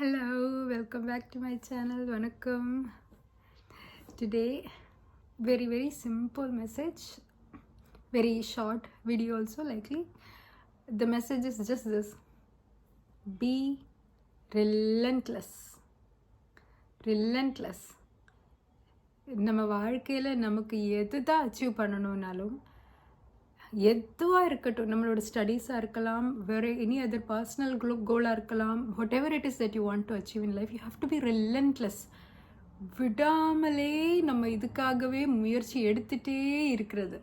Hello, welcome back to my channel. Vanakkam. Today, very simple message, very short video also likely. The message is just this: be relentless. Relentless. நம்ம வாழ்க்கையில் நமக்கு எது தான் achieve பண்ணணுன்னாலும் எதுவாக இருக்கட்டும், நம்மளோட ஸ்டடீஸாக இருக்கலாம், வேறு எனி அதர் பர்சனல் கோலாக இருக்கலாம், whatever it is that you want to achieve in life, you have to be relentless. விடாமலே நம்ம இதுக்காகவே முயற்சி எடுத்துகிட்டே இருக்கிறது.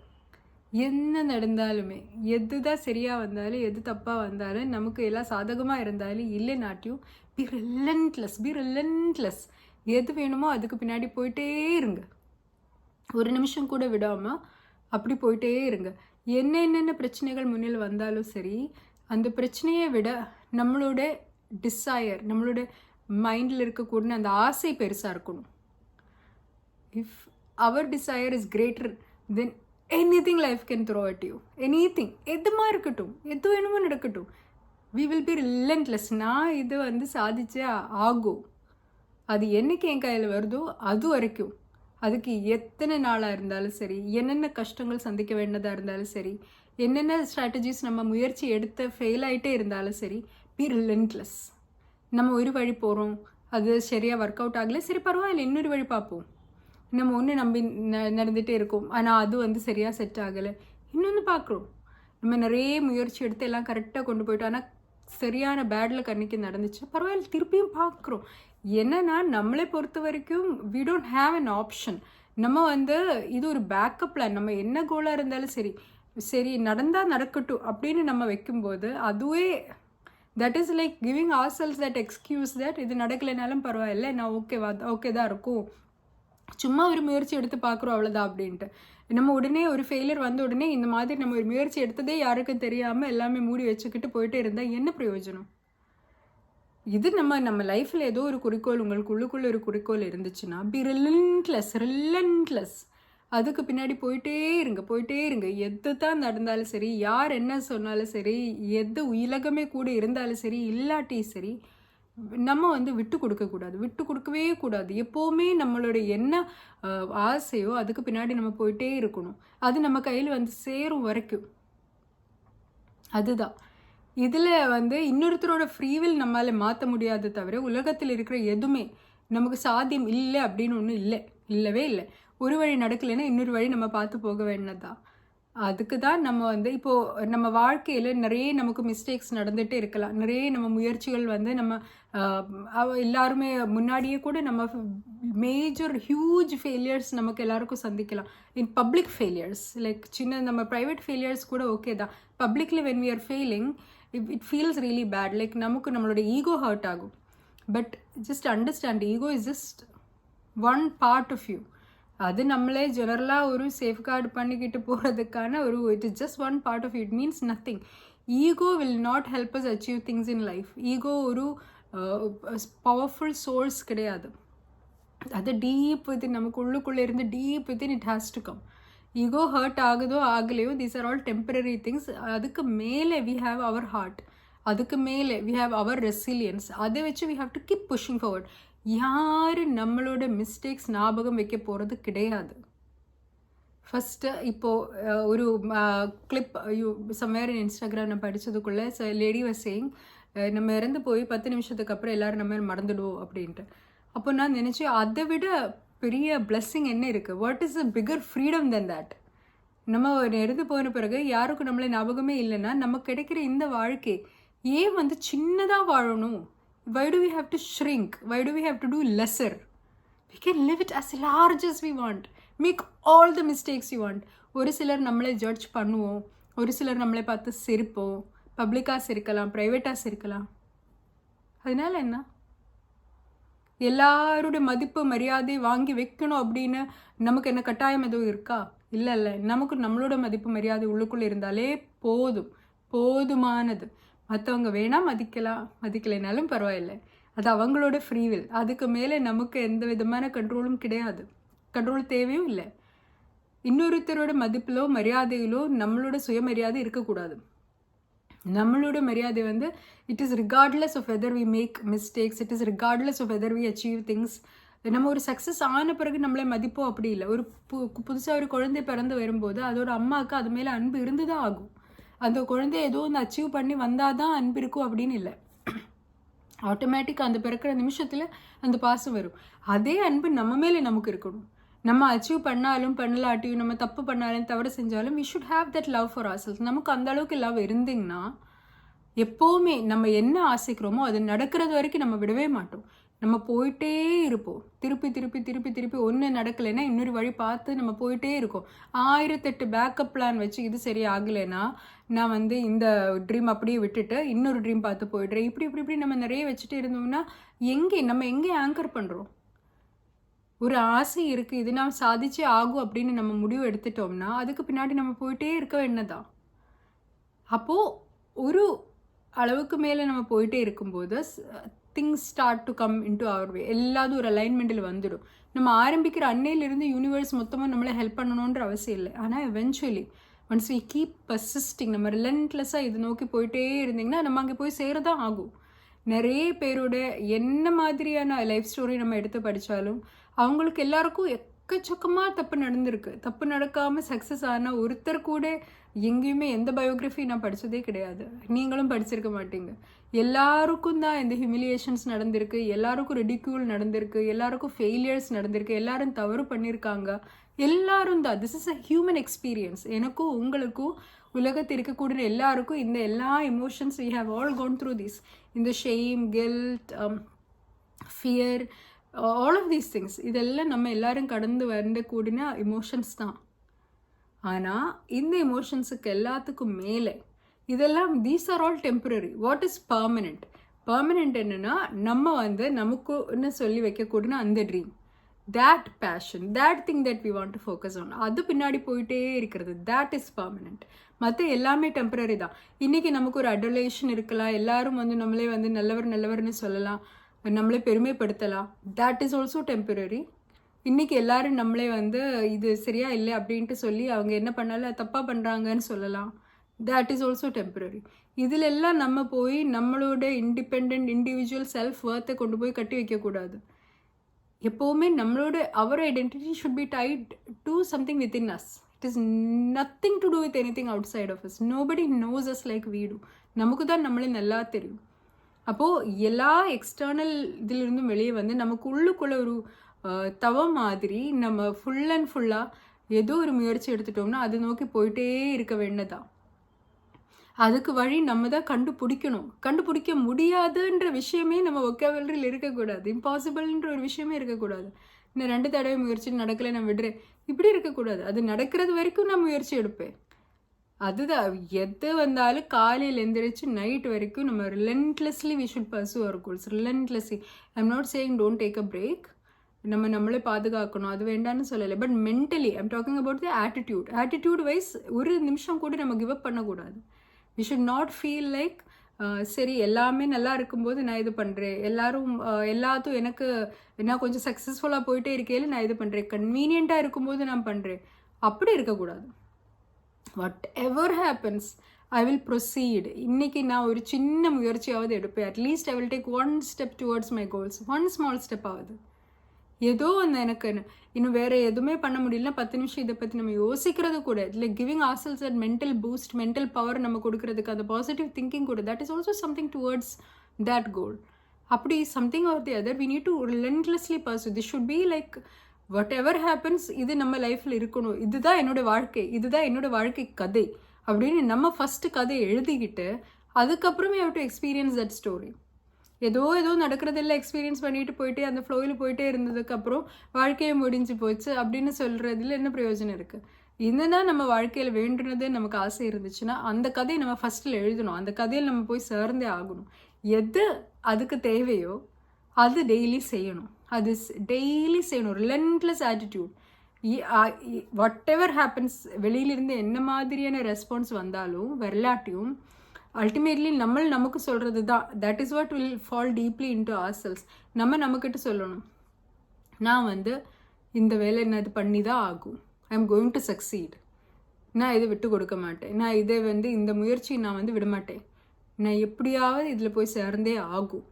என்ன நடந்தாலுமே, எது தான் சரியாக வந்தாலும் எது தப்பாக வந்தாலும், நமக்கு எல்லாம் சாதகமாக இருந்தாலும் இல்லைனாட்டியும் பி ரெலன்ட்லெஸ். எது வேணுமோ அதுக்கு பின்னாடி போயிட்டே இருங்க. ஒரு நிமிஷம் கூட விடாமல் அப்படி போயிட்டே இருங்க. என்னென்ன பிரச்சனைகள் முன்னில் வந்தாலும் சரி, அந்த பிரச்சனையை விட நம்மளோட டிசையர், நம்மளோட மைண்டில் இருக்கக்கூடிய அந்த ஆசை பெருசாக இருக்கணும். If our desire is greater then anything life can throw at you. Anything, எதுமா இருக்கட்டும், எது வேணுமோ நடக்கட்டும், வி வில் பி ரிலன்ட்லெஸ். நான் இது சாதிச்சே ஆகும். அது என்னைக்கு என் கையில் வருதோ அது வரைக்கும், அதுக்கு எத்தனை நாளாக இருந்தாலும் சரி, என்னென்ன கஷ்டங்கள் சந்திக்க வேண்டியதாக இருந்தாலும் சரி, என்னென்ன ஸ்ட்ராட்டஜிஸ் நம்ம முயற்சி எடுத்து ஃபெயில் ஆகிட்டே இருந்தாலும் சரி, பி ரிலன்ட்லெஸ். நம்ம ஒரு வழி போகிறோம், அது சரியாக ஒர்க் அவுட் ஆகலை, சரி பரவாயில்ல, இன்னொரு வழி பார்ப்போம். நம்ம ஒன்று நம்பி நடந்துகிட்டே இருக்கோம், ஆனால் அது சரியாக செட் ஆகலை, இன்னொன்று பார்க்குறோம். நம்ம நிறைய முயற்சி எடுத்து எல்லாம் கரெக்டாக கொண்டு போயிட்டோம், ஆனால் சரியான பேடில் கண்ணிக்கு நடந்துச்சு, பரவாயில்ல, திருப்பியும் பார்க்குறோம். என்னன்னா, நம்மளை பொறுத்த வரைக்கும் we don't have an option. நம்ம இது ஒரு பேக்கப் பிளான். நம்ம என்ன கோலாக இருந்தாலும் சரி நடந்தால் நடக்கட்டும் அப்படின்னு நம்ம வைக்கும்போது, அதுவே that is like giving ourselves that excuse that இது நடக்கலைனாலும் பரவாயில்ல, நான் ஓகே தான் இருக்கும், சும்மா ஒரு முயற்சி எடுத்து பார்க்குறோம் அவ்வளோதான் அப்படின்ட்டு. நம்ம உடனே ஒரு ஃபெயிலியர் வந்த உடனே இந்த மாதிரி நம்ம ஒரு முயற்சி எடுத்ததே யாருக்கும் தெரியாமல் எல்லாமே மூடி வச்சுக்கிட்டு போயிட்டே இருந்தால் என்ன பிரயோஜனம்? இது நம்ம லைஃப்பில் ஏதோ ஒரு குறிக்கோள், உங்களுக்கு உள்ளுக்குள்ளே ஒரு குறிக்கோள் இருந்துச்சுன்னா, பி ரிலன்ட்லெஸ். அதுக்கு பின்னாடி போயிட்டே இருங்க. எது தான் நடந்தாலும் சரி, யார் என்ன சொன்னாலும் சரி, எது உலகமே கூட இருந்தாலும் சரி, இல்லாட்டி சரி, நம்ம விட்டு கொடுக்கவே கூடாது. எப்போவுமே நம்மளோட என்ன ஆசையோ அதுக்கு பின்னாடி நம்ம போயிட்டே இருக்கணும். அது நம்ம கையில் சேரும் வரைக்கும். அதுதான் இதில் இன்னொருத்தரோட ஃப்ரீவில் நம்மளால் மாற்ற முடியாது தவிர, உலகத்தில் இருக்கிற எதுவுமே நமக்கு சாத்தியம் இல்லை அப்படின்னு ஒன்றும் இல்லவே இல்லை. ஒரு வழி நடக்கலைன்னா இன்னொரு வழி நம்ம பார்த்து போக வேண்டியதுதான். அதுக்கு தான் நம்ம இப்போது நம்ம வாழ்க்கையில் நிறைய நமக்கு மிஸ்டேக்ஸ் நடந்துகிட்டே இருக்கலாம். நிறைய நம்ம முயற்சிகள் நம்ம எல்லாருமே முன்னாடியே கூட நம்ம மேஜர் ஹியூஜ் ஃபெயிலியர்ஸ் நமக்கு எல்லாருக்கும் சந்திக்கலாம். இன் பப்ளிக் ஃபெயிலியர்ஸ், லைக் சின்ன நம்ம ப்ரைவேட் ஃபெயிலியர்ஸ் கூட ஓகே தான். Publicly when we are failing, it feels really bad, like நமக்கு நம்மளோட ஈகோ ஹர்ட் ஆகும். But just understand, ego is just one part of you. அது நம்மளே ஜெனரலாக ஒரு சேஃப்கார்டு பண்ணிக்கிட்டு போகிறதுக்கான it is just one part of you. It means nothing. Ego will not help us achieve things in life. Ego ஒரு powerful source கிடையாது. அது deep within, நமக்கு உள்ளுக்குள்ளே இருந்து deep within it has to come. Ego hurt ஆகுதோ ஆகலையோ, these are all temporary things. அதுக்கு மேலே வி ஹாவ் அவர் ஹார்ட், அதுக்கு மேலே வி ஹாவ் அவர் ரெசிலியன்ஸ். அதை வச்சு we have to keep pushing forward. யார் நம்மளோட மிஸ்டேக்ஸ் ஞாபகம் வைக்க போகிறது கிடையாது. ஃபஸ்ட்டு இப்போது ஒரு கிளிப் சம்வேர் இன் இன்ஸ்டாகிராம் நான் படித்ததுக்குள்ளே லேடி வாஸ் சேயிங், நம்ம இறந்து போய் 10 நிமிஷத்துக்கு அப்புறம் எல்லோரும் நம்ம மறந்துடுவோம் அப்படின்ட்டு. அப்போ நான் நினச்சேன், அதை விட பெரிய பிளெஸ்ஸிங் என்ன இருக்குது? What is a bigger freedom then that? நம்ம இறந்து போன பிறகு யாருக்கும் நம்மளை ஞாபகமே இல்லைன்னா நமக்கு கிடைக்கிற இந்த வாழ்க்கை ஏன் சின்னதாக வாழணும்? Why do we have to shrink? Why do we have to do lesser? We can live it as large as we want. Make all the mistakes you want. ஒரு சிலர் நம்மளை ஜட்ஜ் பண்ணுவோம், ஒரு சிலர் நம்மளை பார்த்து சிரிப்போம். பப்ளிக்காக சிரிக்கலாம், ப்ரைவேட்டாக சிரிக்கலாம். அதனால என்ன? எல்லாருடைய மதிப்பு மரியாதை வாங்கி வைக்கணும் அப்படின்னு நமக்கு என்ன கட்டாயம் எதுவும் இருக்கா? இல்லை. நமக்கு நம்மளோட மதிப்பு மரியாதை உள்ளுக்குள்ளே இருந்தாலே போதுமானது. மற்றவங்க வேணால் மதிக்கலைனாலும் பரவாயில்லை, அது அவங்களோட ஃப்ரீவில். அதுக்கு மேலே நமக்கு எந்த விதமான கண்ட்ரோலும் கிடையாது, கண்ட்ரோல் தேவையும் இல்லை. இன்னொருத்தரோட மதிப்பிலோ மரியாதையிலோ நம்மளோட சுயமரியாதை இருக்கக்கூடாது. நம்மளோட மரியாதை வந்து it is regardless of whether we make mistakes, it is regardless of whether we achieve things. நம்ம ஒரு சக்ஸஸ் ஆன பிறகு நம்மளே மதிப்போம் அப்படி இல்லை. ஒரு புதுசாக ஒரு குழந்தை பிறந்து வரும்போது அதோட அம்மாவுக்கு அது மேலே அன்பு இருந்து தான் ஆகும். அந்த குழந்தைய ஏதோ ஒன்று அச்சீவ் பண்ணி வந்தால் தான் அன்பு இருக்கும் அப்படின்னு இல்லை. ஆட்டோமேட்டிக்காக அந்த பிறக்கிற நிமிஷத்தில் அந்த பாசம் வரும். அதே அன்பு நம்ம மேலே நமக்கு இருக்கணும். நம்ம அச்சீவ் பண்ணாலும் பண்ணலாட்டியும், நம்ம தப்பு பண்ணாலும் தவறு செஞ்சாலும் we should have that love for our self. நமக்கு அந்த அளவுக்கு லவ் இருந்தீங்கன்னா எப்போவுமே நம்ம என்ன ஆசைக்கிறோமோ அது நடக்கிறது வரைக்கும் நம்ம விடவே மாட்டோம். நம்ம போயிட்டே இருப்போம். திருப்பி திருப்பி திருப்பி திருப்பி ஒன்று நடக்கலைன்னா இன்னொரு வழி பார்த்து நம்ம போயிட்டே இருக்கோம். 1008 பேக்கப் பிளான் வச்சு இது சரி ஆகலைன்னா நான் வந்து இந்த ட்ரீம் அப்படியே விட்டுட்டு இன்னொரு ட்ரீம் பார்த்து போயிடுறேன். இப்படி இப்படி இப்படி நம்ம நிறைய வச்சுட்டு இருந்தோம்னா நம்ம எங்கே ஆங்கர் பண்ணுறோம்? ஒரு ஆசை இருக்குது, இது நான் சாதிச்சே ஆகும் அப்படின்னு நம்ம முடிவு எடுத்துட்டோம்னா அதுக்கு பின்னாடி நம்ம போயிட்டே இருக்க வேண்டியதான். அப்போது ஒரு அளவுக்கு மேலே நம்ம போயிட்டே இருக்கும்போது things start to come into our way. எல்லாத்தும் ஒரு அலைன்மெண்ட்டில் வந்துடும். நம்ம ஆரம்பிக்கிற அன்னையிலிருந்து யூனிவர்ஸ் மொத்தமாக நம்மளை ஹெல்ப் பண்ணணுன்ற அவசியம் இல்லை. ஆனால் eventually once we keep persisting, நம்ம ரிலன்ட்லெஸ்ஸாக இது நோக்கி போயிட்டே இருந்திங்கன்னா நம்ம அங்கே போய் சேரதான் ஆகும். நிறைய பேரோட என்ன மாதிரியான லைஃப் ஸ்டோரி நம்ம எடுத்து படித்தாலும் அவங்களுக்கு எல்லாருக்கும் எக்கச்சக்கமாக தப்பு நடந்திருக்கு. தப்பு நடக்காமல் சக்ஸஸ் ஆனால் ஒருத்தர் கூட எங்கேயுமே எந்த பயோகிராஃபி நான் படித்ததே கிடையாது. நீங்களும் படிச்சிருக்க மாட்டீங்க. எல்லாருக்கும் தான் இந்த ஹியூமிலியேஷன்ஸ் நடந்திருக்கு, எல்லாருக்கும் ரெடிக்யூல் நடந்திருக்கு, எல்லாருக்கும் ஃபெயிலியர்ஸ் நடந்திருக்கு, எல்லாரும் தவறு பண்ணியிருக்காங்க, எல்லாரும் தான். This is a human experience. எனக்கும் உங்களுக்கும் உலகத்தில் இருக்கக்கூடிய எல்லாருக்கும் இந்த எல்லா emotions we have all gone through this. இந்த shame, guilt, fear, all of these things இதெல்லாம் நம்ம எல்லாரும் கடந்து வந்த கூடின எமோஷன்ஸ் தான். ஆனால் இந்த எமோஷன்ஸுக்கு எல்லாத்துக்கும் மேலே இதெல்லாம் these are all temporary. What is permanent? Permanent என்னென்னா நம்ம வந்து நமக்குன்னு சொல்லி வைக்கக்கூடிய அந்த dream, that passion, that thing that we want to focus on, அது பின்னாடி போயிட்டே இருக்கிறது, தேட் இஸ் பர்மனெண்ட். மற்ற எல்லாமே டெம்பரரி தான். இன்றைக்கி நமக்கு ஒரு அடலேஷன் இருக்கலாம், எல்லாரும் வந்து நம்மளே வந்து நல்லவர்னு சொல்லலாம், நம்மளே பெருமைப்படுத்தலாம், தேட் இஸ் ஆல்சோ டெம்பரரி. இன்றைக்கி எல்லோரும் நம்மளே வந்து இது சரியா இல்லை அப்படின்ட்டு சொல்லி அவங்க என்ன பண்ணாலும் தப்பாக பண்ணுறாங்கன்னு சொல்லலாம், தேட் இஸ் ஆல்சோ டெம்பரரி. இதில் எல்லாம் நம்ம போய் நம்மளோட இண்டிபெண்ட் இண்டிவிஜுவல் செல்ஃப் ஒர்த்தை கொண்டு போய் கட்டி வைக்கக்கூடாது. எப்போவுமே நம்மளோட our identity should be tied to something within us. It is nothing to do with anything outside of us. Nobody knows us like we do. நமக்கு தான் நம்மளே நல்லா தெரியும். அப்போது எல்லா எக்ஸ்டர்னல் இதிலிருந்தும் வெளியே வந்து நமக்கு உள்ளுக்குள்ளே ஒரு தவம் மாதிரி நம்ம ஃபுல் அண்ட் ஃபுல்லாக ஏதோ ஒரு முயற்சி எடுத்துட்டோம்னா அது நோக்கி போயிட்டே இருக்க வேண்டியதான். அதுக்கு வழி நம்ம தான் கண்டுபிடிக்கணும். கண்டுபிடிக்க முடியாதுன்ற விஷயமே நம்ம ஒக்கேபலரியில் இருக்கக்கூடாது. இம்பாசிபிள்ன்ற ஒரு விஷயமே இருக்கக்கூடாது. இன்னும் 2 தடவை முயற்சி நடக்கலை நான் விடுறேன், இப்படி இருக்கக்கூடாது. அது நடக்கிறது வரைக்கும் நான் முயற்சி எடுப்பேன். அதுதான் எது வந்தாலும் காலையில் எந்திரிச்சு நைட் வரைக்கும் நம்ம relentlessly we should pursue our goals. Relentlessly. I'm not saying don't take a break. நம்மளே பாதுகாக்கணும், அது வேண்டான்னு சொல்லலை. But mentally I'm talking about the attitude. Attitude wise ஒரு நிமிஷம் கூட நம்ம கிவ் அப் பண்ணக்கூடாது. We should not feel like சரி எல்லாமே நல்லா இருக்கும்போது நான் இது பண்ணுறேன், எல்லாத்தும் எனக்கு நான் கொஞ்சம் சக்ஸஸ்ஃபுல்லாக போயிட்டே இருக்கையில் நான் இது பண்ணுறேன், கன்வீனியண்ட்டாக இருக்கும்போது நான் பண்ணுறேன், அப்படி இருக்கக்கூடாது. What ever happens I will proceed. இன்றைக்கி நான் ஒரு சின்ன முயற்சியாவது எடுப்பேன். At least I will take 1 step towards my goals. 1 small step ஆகுது. ஏதோ அந்த எனக்கு இன்னும் வேறு எதுவுமே பண்ண முடியலன்னா 10 நிமிஷம் இதை பற்றி நம்ம யோசிக்கிறது கூட, இல்லை giving ourselves that mental boost, mental power நம்ம கொடுக்கறதுக்கு அந்த பாசிட்டிவ் திங்கிங் கூட, that is also something towards that goal. அப்படி something are the other we need to relentlessly pursue. This should be like whatever happens, இது நம்ம லைஃப்பில் இருக்கணும், இதுதான் என்னோட வாழ்க்கை, இதுதான் என்னோட வாழ்க்கை கதை அப்படின்னு நம்ம ஃபஸ்ட்டு கதையை எழுதிக்கிட்டு அதுக்கப்புறமே how to experience that story. ஏதோ நடக்கிறதெல்லாம் எக்ஸ்பீரியன்ஸ் பண்ணிட்டு போயிட்டே அந்த ஃப்ளோவில் போயிட்டே இருந்ததுக்கப்புறம் வாழ்க்கையை முடிஞ்சு போச்சு அப்படின்னு சொல்கிறதுல என்ன பிரயோஜனம் இருக்குது? இதுதான் நம்ம வாழ்க்கையில் வேண்டுனது, நமக்கு ஆசை இருந்துச்சுன்னா அந்த கதையை நம்ம ஃபஸ்ட்டில் எழுதணும். அந்த கதையில் நம்ம போய் சேர்ந்தே ஆகணும். எது அதுக்கு தேவையோ அது டெய்லி செய்யணும். அது டெய்லி செய்யணும். Relentless attitude. What ever happens, வெளியிலிருந்து என்ன மாதிரியான ரெஸ்பான்ஸ் வந்தாலும் வரலாட்டியும் அல்டிமேட்லி நமக்கு சொல்கிறது தான். That is what will fall deeply into ourselves. நம்மக்கிட்ட சொல்லணும், நான் வந்து இந்த வேலை நான் இது பண்ணி தான் ஆகும், I am going to succeed, நான் இதை விட்டு கொடுக்க மாட்டேன், நான் இதை வந்து இந்த முயற்சி நான் வந்து விட மாட்டேன், நான் எப்படியாவது இதில் போய் சேர்ந்தே ஆகும்.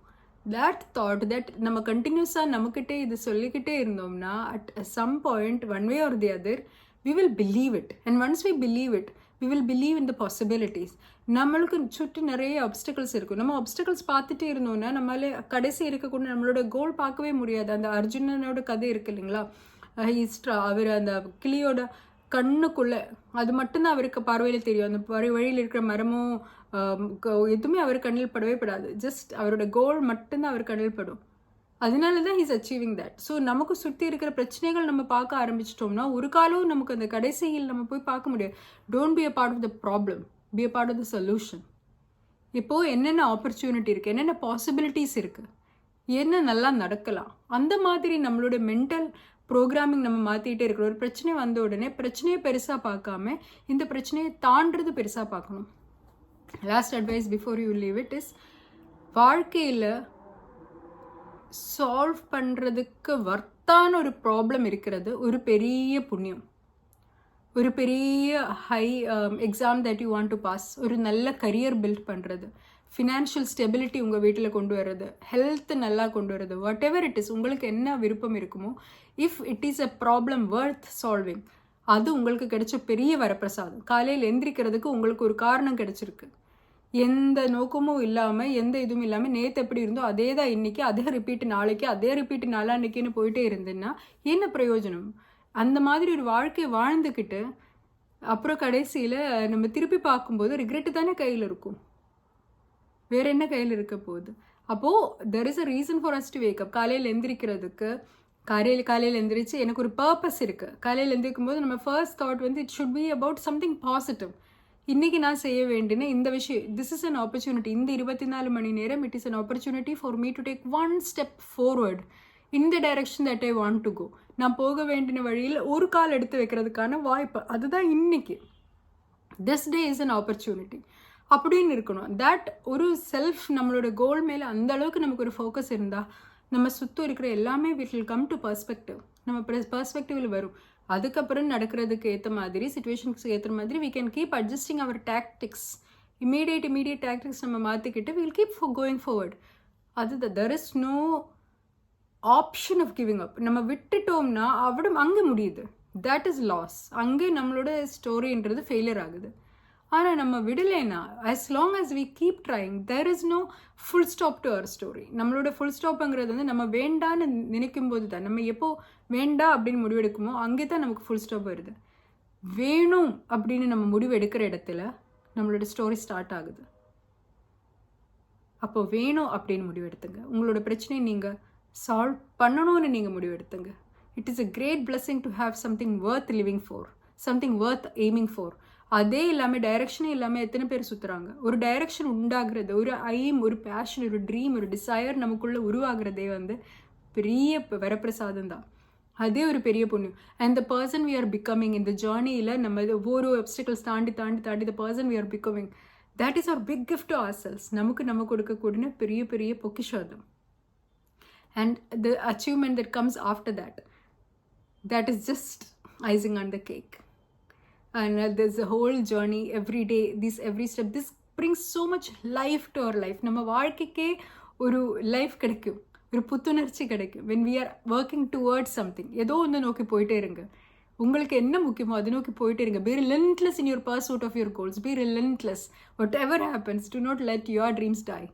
that thought that நம்ம கண்டினியூஸாக நம்மக்கிட்டே இது சொல்லிக்கிட்டே இருந்தோம்னா at some point one way or the other we will believe it, and once we believe it we will believe in the possibilities. நம்மளுக்கு சுற்றி நிறைய அப்டிக்கல்ஸ் இருக்கும். நம்ம அப்டிக்கல்ஸ் பார்த்துட்டே இருந்தோம்னா நம்மளால கடைசி இருக்கக்கூடிய நம்மளோட கோல் பார்க்கவே முடியாது. அந்த அர்ஜுனனோட கதை இருக்கு இல்லைங்களா, அவர் அந்த கிளியோட கண்ணுக்குள்ளே அது மட்டும்தான் அவருக்கு பார்வையில் தெரியும். அந்த வழியில் இருக்கிற மரமும் எதுவுமே அவர் கண்ணில் படவே படாது. ஜஸ்ட் அவரோட கோல் மட்டும்தான் அவர் கண்ணில் படும். அதனால தான் ஹீஸ் அச்சீவிங் தட். ஸோ நமக்கு சுற்றி இருக்கிற பிரச்சனைகள் நம்ம பார்க்க ஆரம்பிச்சிட்டோம்னா ஒரு காலம் நமக்கு அந்த கடைசியில் நம்ம போய் பார்க்க முடியாது. Don't be a part of the problem, be a part of the solution. இப்போது என்னென்ன ஆப்பர்ச்சுனிட்டி இருக்குது, என்னென்ன பாசிபிலிட்டிஸ் இருக்குது, என்ன நல்லா நடக்கலாம், அந்த மாதிரி நம்மளோட மென்டல் ப்ரோக்ராமிங் நம்ம மாற்றிக்கிட்டே இருக்கிற. ஒரு பிரச்சனை வந்த உடனே பிரச்சனையை பெருசாக பார்க்காம இந்த பிரச்சனையை தாண்டது பெருசாக பார்க்கணும். Last advice before you leave it is, வாழ்க்கையில் சால்வ் பண்ணுறதுக்கு வர்த்தான ஒரு ப்ராப்ளம் இருக்கிறது ஒரு பெரிய புண்ணியம். ஒரு பெரிய high exam that you want to pass, ஒரு நல்ல கரியர் பில்ட் பண்ணுறது, ஃபினான்ஷியல் ஸ்டெபிலிட்டி உங்கள் வீட்டில் கொண்டு வர்றது, ஹெல்த் நல்லா கொண்டு வர்றது, வாட் எவர் இட் இஸ், உங்களுக்கு என்ன விருப்பம் இருக்குமோ, if it is a problem worth solving, அது உங்களுக்கு கிடைச்ச பெரிய வரப்பிரசாதம். காலையில் எந்திரிக்கிறதுக்கு உங்களுக்கு ஒரு காரணம் கிடைச்சிருக்கு. எந்த நோக்கமும் இல்லாமல் எந்த இதுவும் இல்லாமல் நேற்று எப்படி இருந்தோ அதே தான் இன்றைக்கி, அதே ரிப்பீட்டு நாளைக்கு, அதே ரிப்பீட்டு நாளான்னைக்குன்னு போயிட்டே இருந்ததுன்னா என்ன பிரயோஜனம்? அந்த மாதிரி ஒரு வாழ்க்கையை வாழ்ந்துக்கிட்டு அப்புறம் கடைசியில் நம்ம திருப்பி பார்க்கும்போது ரிக்ரெட்டு தானே கையில் இருக்கும், வேறு என்ன கையில் இருக்க போகுது? அப்போது there is a reason for us to wake up. காலையில் எந்திரிக்கிறதுக்கு காலையில் எந்திரிச்சு எனக்கு ஒரு பர்பஸ் இருக்குது. காலையில் எந்திரிக்கும் போது நம்ம ஃபர்ஸ்ட் தாட் வந்து it should be about something positive. இன்றைக்கி நான் செய்ய வேண்டின இந்த விஷயம், திஸ் இஸ் அன் ஆப்பர்ச்சுனிட்டி. இந்த 24 மணி நேரம் it is an opportunity for me to take one step forward in the direction that I want to go. நான் போக வேண்டின வழியில் ஒரு கால் எடுத்து வைக்கிறதுக்கான வாய்ப்பு, அதுதான் இன்றைக்கி. This day is an opportunity அப்படின்னு இருக்கணும். தட் ஒரு செல்ஃப் நம்மளோட கோல் மேலே அந்த அளவுக்கு நமக்கு ஒரு ஃபோக்கஸ் இருந்தால் நம்ம சுத்தம் இருக்கிற எல்லாமே it will come to perspective. நம்ம பர்ஸ்பெக்டிவில் வரும். அதுக்கப்புறம் நடக்கிறதுக்கு ஏற்ற மாதிரி, சிச்சுவேஷனுக்கு ஏற்ற மாதிரி we can keep adjusting our tactics. immediate tactics நம்ம மாற்றிக்கிட்டு we will keep going forward. அது there is no option of giving up. நம்ம விட்டுட்டோம்னா அங்கே முடியுது, that is loss. அங்கே நம்மளோட ஸ்டோரின்றது ஃபெயிலியர் ஆகுது. ஆனால் நம்ம விடலைன்னா as long as we keep trying there is no full stop to our story. நம்மளோட ஃபுல் ஸ்டாப்புங்கிறது வந்து நம்ம வேண்டான்னு நினைக்கும் போது தான், நம்ம எப்போ வேண்டாம் அப்படின்னு முடிவெடுக்குமோ அங்கே தான் நமக்கு ஃபுல் ஸ்டாப் வருது. வேணும் அப்படின்னு நம்ம முடிவு எடுக்கிற இடத்துல நம்மளோட ஸ்டோரி ஸ்டார்ட் ஆகுது. அப்போ வேணும் அப்படின்னு முடிவெடுத்துங்க. உங்களோட பிரச்சனையை நீங்கள் சால்வ் பண்ணணும்னு நீங்கள் முடிவெடுத்துங்க. It is a great blessing to have something worth living for, something worth aiming for. அதே இல்லாமல் டைரக்ஷனே இல்லாமல் எத்தனை பேர் சுற்றுறாங்க. ஒரு டைரக்ஷன் உண்டாகிறது, ஒரு ஐம், ஒரு பேஷன், ஒரு ட்ரீம், ஒரு டிசையர் நமக்குள்ளே உருவாகிறதே வந்து பெரிய வரப்பிரசாதம் தான். அதே ஒரு பெரிய புண்ணியம். And the person we are becoming இந்த ஜேர்னியில் நம்ம ஒவ்வொரு அப்டிக்கல்ஸ் தாண்டி the person we are becoming, that is our big gift to ourselves. நம்ம கொடுக்கக்கூடிய பெரிய பெரிய பொக்கிஷம். And the achievement that comes after that is just icing on the cake. And there's a whole journey every day, every step, this brings so much life to our life. நம்ம வாழ்க்கைக்கே ஒரு life கிடைக்கும், ஒரு புத்துணர்ச்சி கிடைக்கும். when we are working towards something, ஏதோ ஒன்று நோக்கி போயிட்டே இருங்க. உங்களுக்கு என்ன முக்கியமோ அது நோக்கி போயிட்டே இருங்க. be relentless in your pursuit of your goals. be relentless. Whatever happens, do not let your dreams die.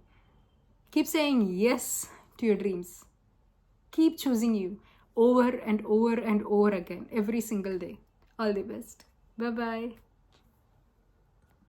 Keep saying yes to your dreams. Keep choosing you over and over and over again every single day. All the best. Bye-bye.